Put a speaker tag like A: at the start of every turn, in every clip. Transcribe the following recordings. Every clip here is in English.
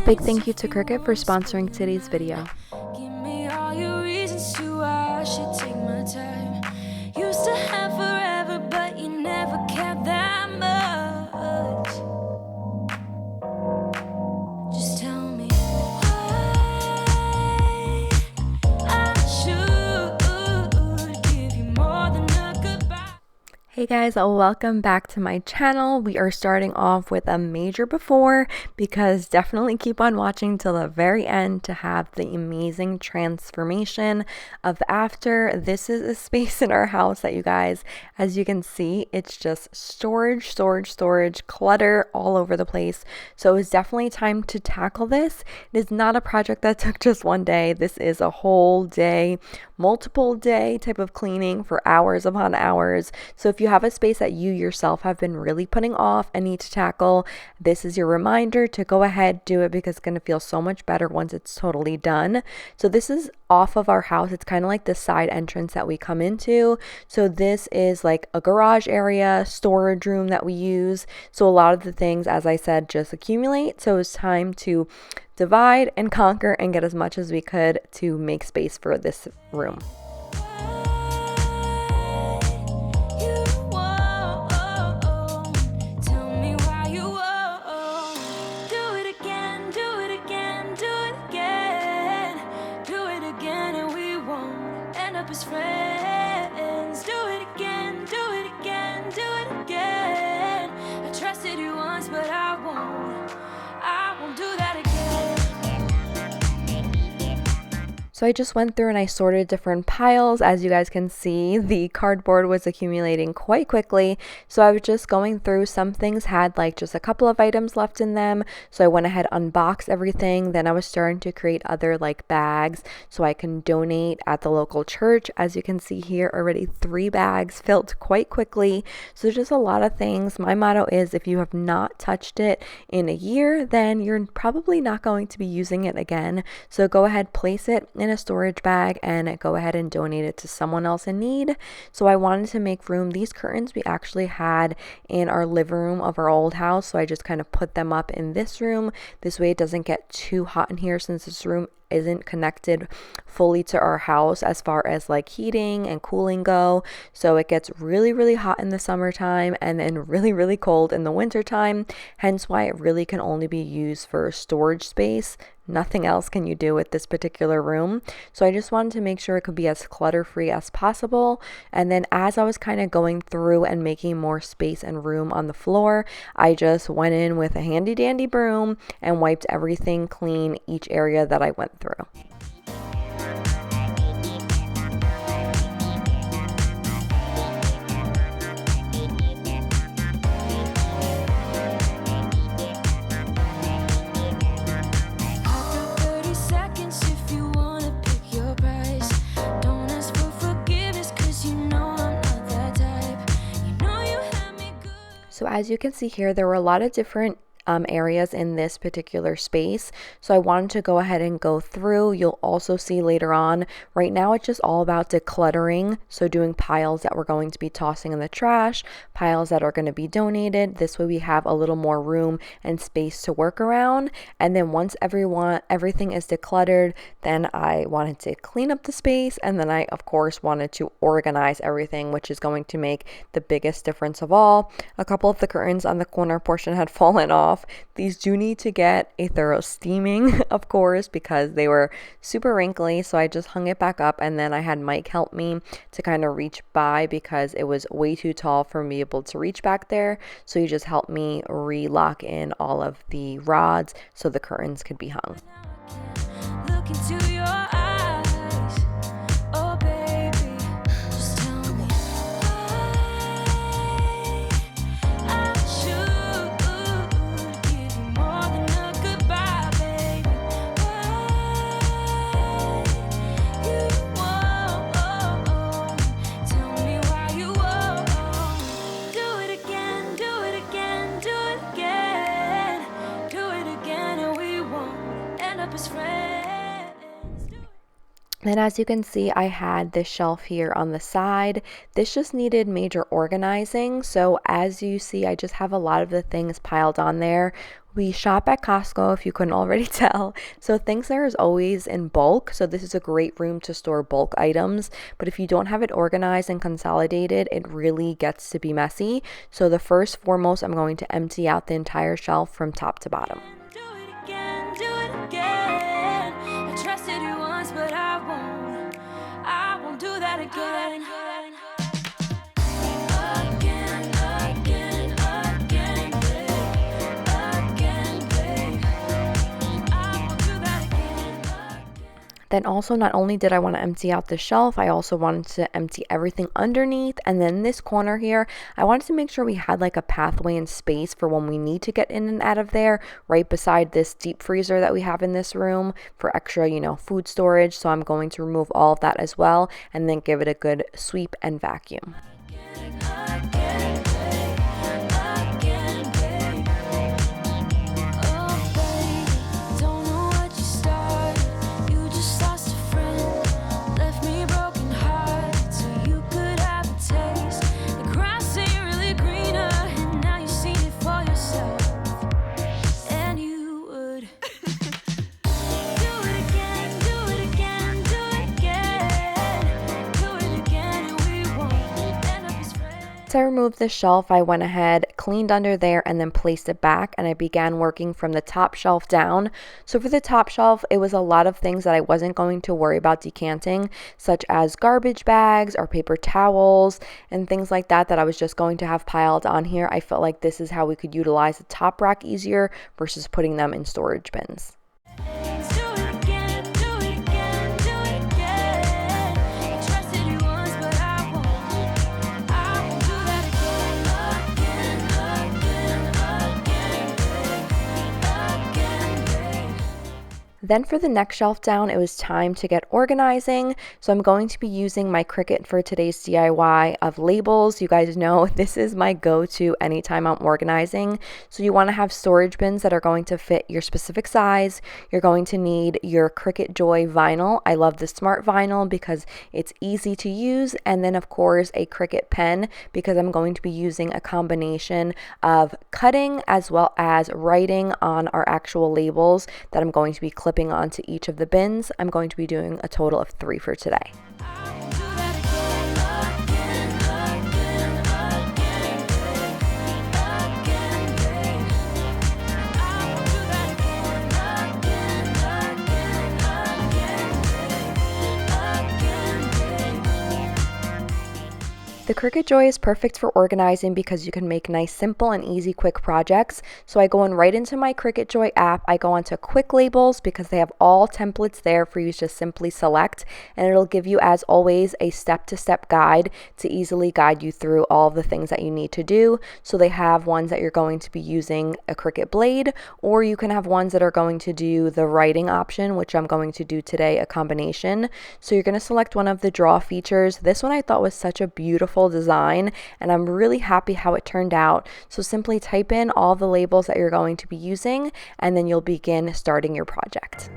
A: big thank you to Cricut for sponsoring today's video.
B: Give me all your reasons to why I should take my time. Used to have forever, but you never cared that much. Just tell me why I should give you more than a goodbye.
A: Hey guys, welcome back to my channel. We are starting off with a major before because definitely keep on watching till the very end to have the amazing transformation of the after. This is a space in our house that you guys, as you can see, it's just storage, clutter all over the place. So it's definitely time to tackle this. It is not a project that took just one day. This is a whole day, multiple day type of cleaning for hours upon hours. So if you have a space that you yourself have been really putting off and need to tackle, this is your reminder to go ahead, do it, because it's going to feel so much better once it's totally done. So this is off of our house. It's kind of like the side entrance that we come into. So this is like a garage area, storage room that we use. So a lot of the things, as I said, just accumulate. So it's time to divide and conquer and get as much as we could to make space for this room.
B: Friends, do it again, do it again, do it again. I trusted you once, but I won't do that again.
A: So I just went through and I sorted different piles. As you guys can see, the cardboard was accumulating quite quickly. So I was just going through. Some things had like just a couple of items left in them. So I went ahead, unboxed everything. Then I was starting to create other like bags so I can donate at the local church. As you can see here, already 3 bags filled quite quickly. So just a lot of things. My motto is if you have not touched it in a year, then you're probably not going to be using it again. So go ahead, place it in a storage bag and go ahead and donate it to someone else in need. So I wanted to make room. These curtains we actually had in our living room of our old house, so I just kind of put them up in this room. This way it doesn't get too hot in here since this room isn't connected fully to our house as far as like heating and cooling go. So it gets really hot in the summertime and then really cold in the wintertime, hence why it really can only be used for storage space. Nothing else can you do with this particular room. So I just wanted to make sure it could be as clutter-free as possible. And then as I was kind of going through and making more space and room on the floor, I just went in with a handy dandy broom and wiped everything clean, each area that I went through. So as you can see here, there were a lot of different areas in this particular space. So I wanted to go ahead and go through. You'll also see later on, right now it's just all about decluttering. So doing piles that we're going to be tossing in the trash, piles that are going to be donated. This way we have a little more room and space to work around. And then once everything is decluttered, then I wanted to clean up the space. And then I, of course, wanted to organize everything, which is going to make the biggest difference of all. A couple of the curtains on the corner portion had fallen off. These do need to get a thorough steaming, of course, because they were super wrinkly. So I just hung it back up, and then I had Mike help me to kind of reach by because it was way too tall for me to be able to reach back there. So he just helped me re-lock in all of the rods so the curtains could be hung.
B: Look into your eyes, oh baby, just tell me I should give you more than a goodbye, baby. You won't tell me why you won't. Do it again, do it again, do it again, do it again, and we won't end up as friends.
A: Then as you can see, I had this shelf here on the side. This just needed major organizing. So as you see, I just have a lot of the things piled on there. We shop at Costco, if you couldn't already tell, so things there is always in bulk, so this is a great room to store bulk items, but if you don't have it organized and consolidated, it really gets to be messy. So the first foremost, I'm going to empty out the entire shelf from top to bottom.
B: Do it again, do it again. I trusted you once, but I won't do that again. Again, again, again, babe. Again, babe. I won't do that again.
A: Then also, not only did I want to empty out the shelf, I also wanted to empty everything underneath. And then this corner here, I wanted to make sure we had like a pathway and space for when we need to get in and out of there, right beside this deep freezer that we have in this room for extra, food storage. So I'm going to remove all of that as well and then give it a good sweep and vacuum.
B: Again, babe. Again, babe. Oh, babe, don't know what you started. You just lost a friend, left me broken hearted, so you could have a taste. The grass ain't really greener, and now you've seen it for yourself, and you would. Do it again, do it again, do it again. Do it again, and we won't end up as friends.
A: To remove the shelf, I went ahead, cleaned under there, and then placed it back, and I began working from the top shelf down. So for the top shelf, it was a lot of things that I wasn't going to worry about decanting, such as garbage bags or paper towels and things like that I was just going to have piled on here. I felt like this is how we could utilize the top rack easier versus putting them in storage bins.
B: Do it again, do it again, do it again. I trusted you once, but I won't do that again. Again, babe.
A: Then for the next shelf down, it was time to get organizing. So I'm going to be using my Cricut for today's DIY of labels. You guys know this is my go-to anytime I'm organizing. So you want to have storage bins that are going to fit your specific size. You're going to need your Cricut Joy vinyl. I love the smart vinyl because it's easy to use. And then of course a Cricut pen because I'm going to be using a combination of cutting as well as writing on our actual labels that I'm going to be clipping onto each of the bins. I'm going to be doing a total of 3 for today.
B: I won't do that again. Again, babe. I won't do that again. Again, babe.
A: The Cricut Joy is perfect for organizing because you can make nice, simple, and easy, quick projects. So I go in right into my Cricut Joy app. I go onto Quick Labels because they have all templates there for you to just simply select. And it'll give you, as always, a step-to-step guide to easily guide you through all of the things that you need to do. So they have ones that you're going to be using a Cricut blade, or you can have ones that are going to do the writing option, which I'm going to do today, a combination. So you're going to select one of the draw features. This one I thought was such a beautiful design and I'm really happy how it turned out. So simply type in all the labels that you're going to be using and then you'll begin starting your project.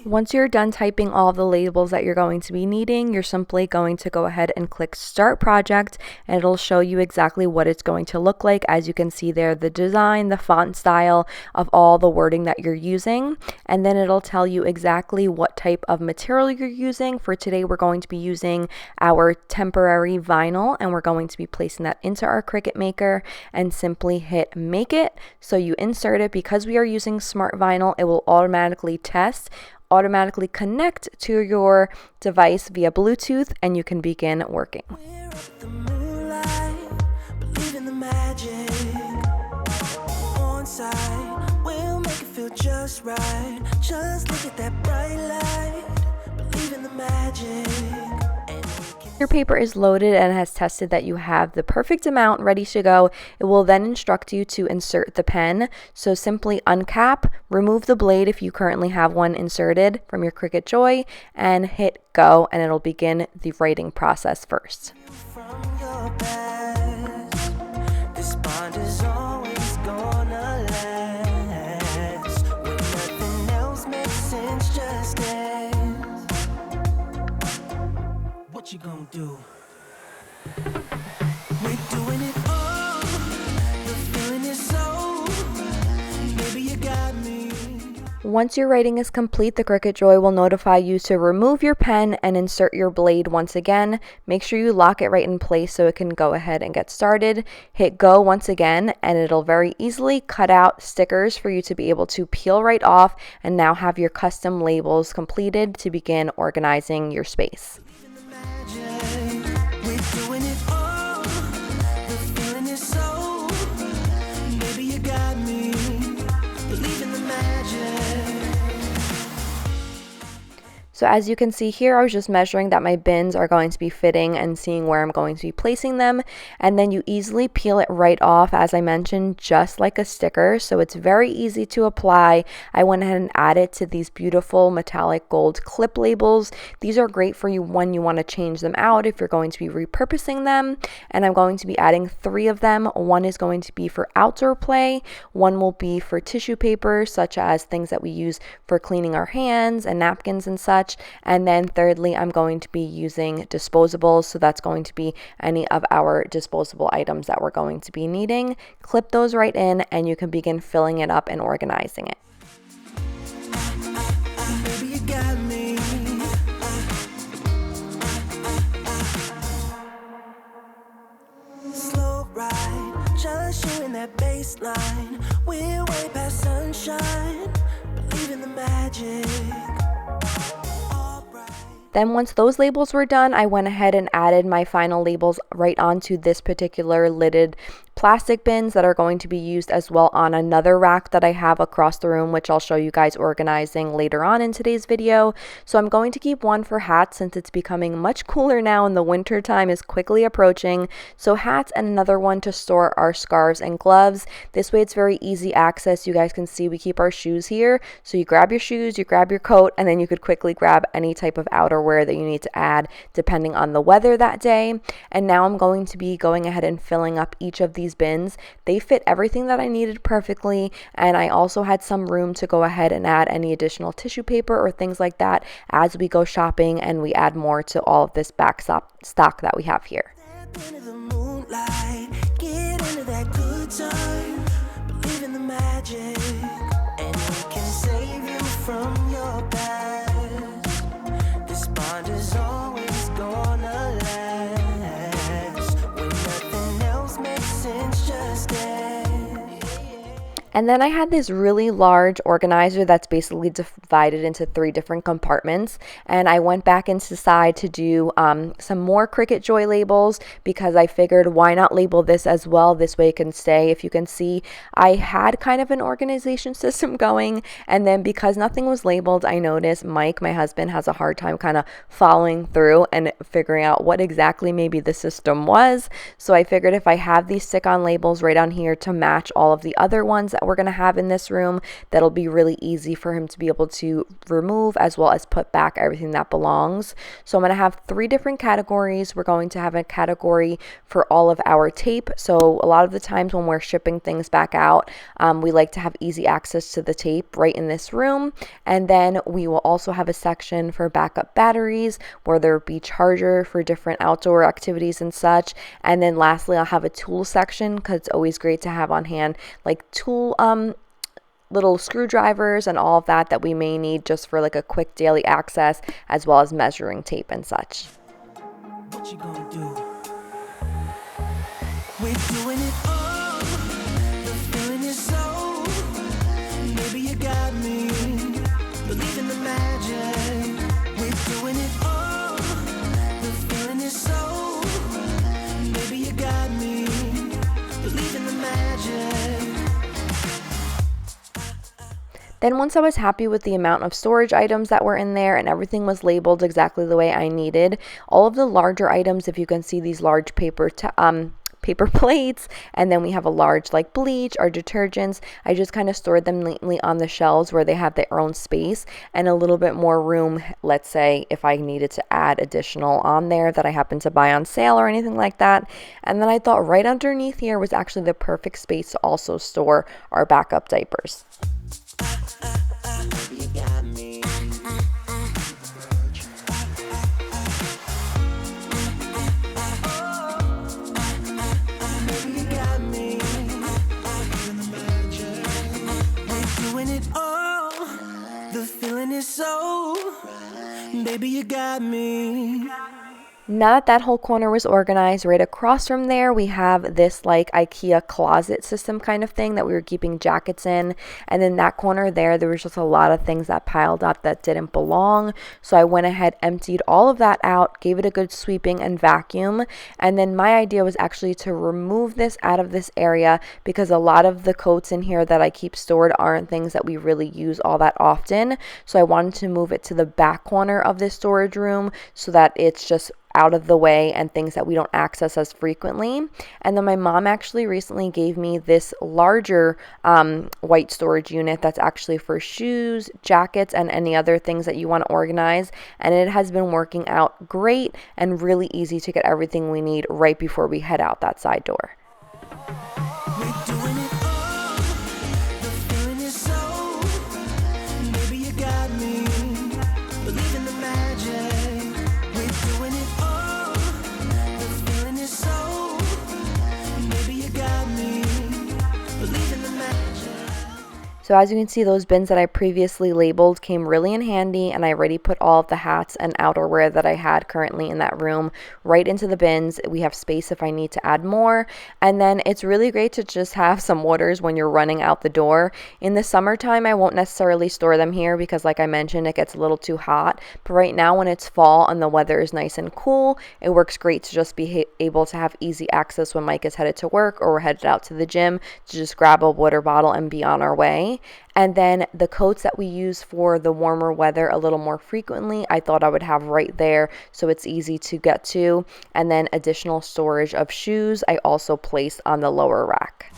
A: Once you're done typing all the labels that you're going to be needing, you're simply going to go ahead and click Start Project, and it'll show you exactly what it's going to look like. As you can see there, the design, the font style of all the wording that you're using, and then it'll tell you exactly what type of material you're using. For today, we're going to be using our temporary vinyl, and we're going to be placing that into our Cricut Maker and simply hit Make It. So you insert it. Because we are using smart vinyl, it will automatically test, automatically connect to your device via Bluetooth, and you can begin working.
B: We're up the moonlight, believe in the magic. On side, we'll make it feel just right. Just look at that bright light, believe in the magic.
A: Your paper is loaded and has tested that you have the perfect amount ready to go. It will then instruct you to insert the pen. So simply uncap, remove the blade if you currently have one inserted from your Cricut Joy, and hit go, and it'll begin the writing process first.
B: From your past, this bond is always gonna last. When you gonna do? We're doing it all. The feeling is so. Maybe you got me.
A: Once your writing is complete, the Cricut Joy will notify you to remove your pen and insert your blade once again. Make sure you lock it right in place so it can go ahead and get started. Hit go once again and it'll very easily cut out stickers for you to be able to peel right off and now have your custom labels completed to begin organizing your space.
B: We're doing it all. The feeling is so. Maybe you got me. Believe in the magic.
A: So as you can see here, I was just measuring that my bins are going to be fitting and seeing where I'm going to be placing them. And then you easily peel it right off, as I mentioned, just like a sticker. So it's very easy to apply. I went ahead and added to these beautiful metallic gold clip labels. These are great for you when you want to change them out if you're going to be repurposing them. And I'm going to be adding 3 of them. One is going to be for outdoor play. One will be for tissue paper, such as things that we use for cleaning our hands and napkins and such. And then thirdly, I'm going to be using disposables. So that's going to be any of our disposable items that we're going to be needing. Clip those right in and you can begin filling it up and organizing it.
B: Maybe you got me. Slow ride, just you in that baseline. We're way past sunshine. Believe in the magic.
A: Then once those labels were done, I went ahead and added my final labels right onto this particular lidded plastic bins that are going to be used as well on another rack that I have across the room, which I'll show you guys organizing later on in today's video. So I'm going to keep one for hats since it's becoming much cooler now and the winter time is quickly approaching. So hats, and another one to store our scarves and gloves. This way it's very easy access. You guys can see we keep our shoes here. So you grab your shoes, you grab your coat, and then you could quickly grab any type of outerwear that you need to add depending on the weather that day. And now I'm going to be going ahead and filling up each of these bins. They fit everything that I needed perfectly, and I also had some room to go ahead and add any additional tissue paper or things like that as we go shopping and we add more to all of this stock that we have here.
B: Step into the moonlight, get into that good time. Believe in the magic, and it can save you from your past. This bond is always gonna last. When nothing else makes sense, just stay.
A: And then I had this really large organizer that's basically divided into 3 different compartments. And I went back inside to do some more Cricut Joy labels because I figured why not label this as well? This way it can stay. If you can see, I had kind of an organization system going. And then because nothing was labeled, I noticed Mike, my husband, has a hard time kind of following through and figuring out what exactly maybe the system was. So I figured if I have these stick-on labels right on here to match all of the other ones that we're going to have in this room, that'll be really easy for him to be able to remove as well as put back everything that belongs. So I'm going to have 3 different categories. We're going to have a category for all of our tape. So a lot of the times when we're shipping things back out, we like to have easy access to the tape right in this room. And then we will also have a section for backup batteries where there will be charger for different outdoor activities and such. And then lastly, I'll have a tool section because it's always great to have on hand like tool little screwdrivers and all of that we may need just for like a quick daily access, as well as measuring tape and such.
B: What you gonna do? We're doing it all. The feeling is so. Maybe you got me. Believe in the magic. We're doing it all. The feeling is so. Maybe you got me. Believe in the magic.
A: Then once I was happy with the amount of storage items that were in there and everything was labeled exactly the way I needed, all of the larger items, if you can see these large paper plates, and then we have a large like bleach or detergents, I just kind of stored them neatly on the shelves where they have their own space and a little bit more room, let's say if I needed to add additional on there that I happened to buy on sale or anything like that. And then I thought right underneath here was actually the perfect space to also store our backup diapers.
B: You got me. The feeling is so, baby, you got me.
A: Now that that whole corner was organized, right across from there, we have this like IKEA closet system kind of thing that we were keeping jackets in. And then that corner there was just a lot of things that piled up that didn't belong. So I went ahead, emptied all of that out, gave it a good sweeping and vacuum. And then my idea was actually to remove this out of this area because a lot of the coats in here that I keep stored aren't things that we really use all that often. So I wanted to move it to the back corner of this storage room so that it's just out of the way and things that we don't access as frequently. And then my mom actually recently gave me this larger white storage unit that's actually for shoes, jackets, and any other things that you want to organize. And it has been working out great and really easy to get everything we need right before we head out that side door. So as you can see, those bins that I previously labeled came really in handy, and I already put all of the hats and outerwear that I had currently in that room right into the bins. We have space if I need to add more. And then it's really great to just have some waters when you're running out the door. In the summertime, I won't necessarily store them here because like I mentioned, it gets a little too hot. But right now when it's fall and the weather is nice and cool, it works great to just be able to have easy access when Mike is headed to work or we're headed out to the gym to just grab a water bottle and be on our way. And then the coats that we use for the warmer weather a little more frequently, I thought I would have right there so it's easy to get to. And then additional storage of shoes I also placed on the lower rack.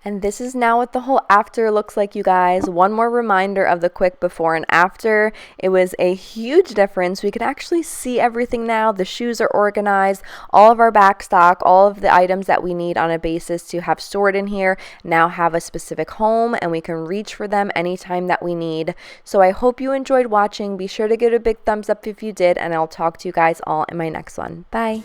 A: And this is now what the whole after looks like, you guys. One more reminder of the quick before and after. It was a huge difference. We can actually see everything now. The shoes are organized. All of our back stock, all of the items that we need on a basis to have stored in here now have a specific home, and we can reach for them anytime that we need. So I hope you enjoyed watching. Be sure to give it a big thumbs up if you did, and I'll talk to you guys all in my next one. Bye.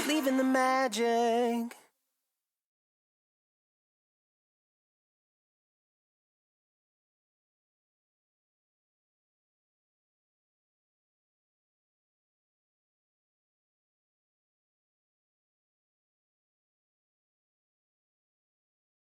B: Believe in the magic.